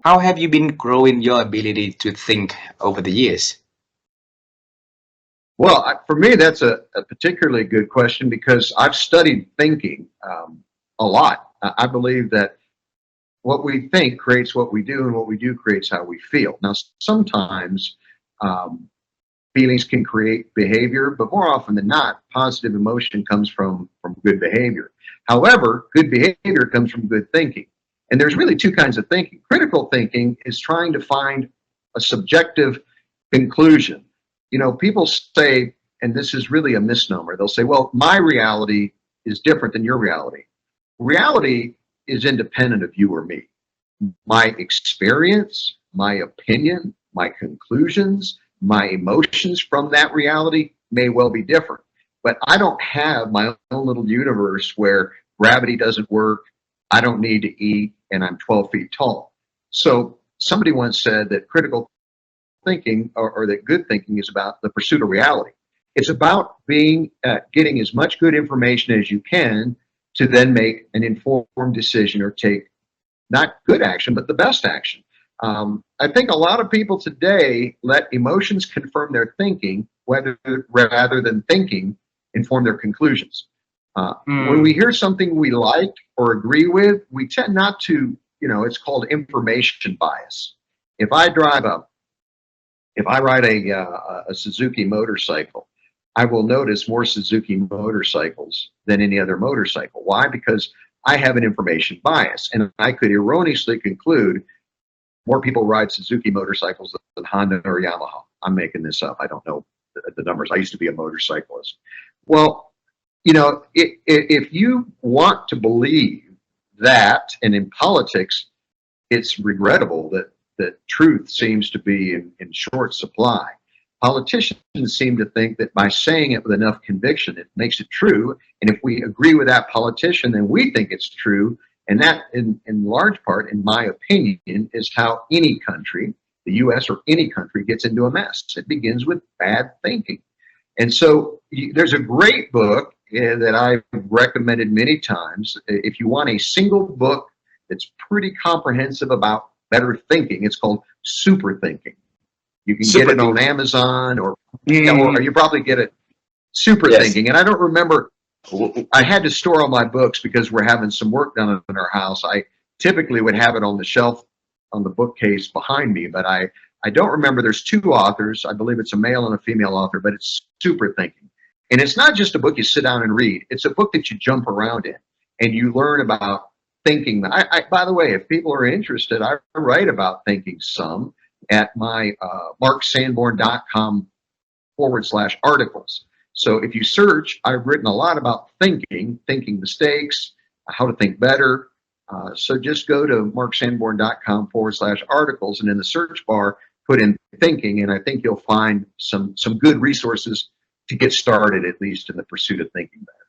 How have you been growing your ability to think over the years? Well, for me, that's a particularly good question because I've studied thinking a lot. I believe that what we think creates what we do, and what we do creates how we feel. Now, sometimes um, feelings can create behavior, but more often than not, positive emotion comes from good behavior. However, good behavior comes from good thinking. And there's really two kinds of thinking. Critical thinking is trying to find a subjective conclusion. You know, people say, and this is really a misnomer, they'll say, well, my reality is different than your reality. Reality is independent of you or me. My experience, my opinion, my conclusions, my emotions from that reality may well be different. But I don't have my own little universe where gravity doesn't work, I don't need to eat, and I'm 12 feet tall. So somebody once said that critical thinking, or that good thinking, is about the pursuit of reality. It's about getting as much good information as you can to then make an informed decision or take not good action, but the best action. I think a lot of people today let emotions confirm their thinking, rather than thinking inform their conclusions. When we hear something we like or agree with, we tend not to, it's called information bias. If I ride a Suzuki motorcycle, I will notice more Suzuki motorcycles than any other motorcycle. Why? Because I have an information bias, and I could erroneously conclude more people ride Suzuki motorcycles than Honda or Yamaha. I'm making this up. I don't know the numbers. I used to be a motorcyclist. Well, if you want to believe that, and in politics, it's regrettable that truth seems to be in short supply. Politicians seem to think that by saying it with enough conviction, it makes it true. And if we agree with that politician, then we think it's true. And that, in large part, in my opinion, is how any country, the U.S. or any country, gets into a mess. It begins with bad thinking. And so there's a great book that I've recommended many times. If you want a single book that's pretty comprehensive about better thinking, it's called Super Thinking. You can get it on Amazon, or you probably get it. Super Thinking. And I don't remember, I had to store all my books because we're having some work done in our house. I typically would have it on the shelf on the bookcase behind me, but I don't remember. There's two authors. I believe it's a male and a female author, but it's Super Thinking. And it's not just a book you sit down and read. It's a book that you jump around in and you learn about thinking. By the way, if people are interested, I write about thinking some at my marksanborn.com/articles. So if you search, I've written a lot about thinking mistakes, how to think better. So just go to marksanborn.com/articles, and in the search bar, put in thinking, and I think you'll find some good resources to get started, at least in the pursuit of thinking better.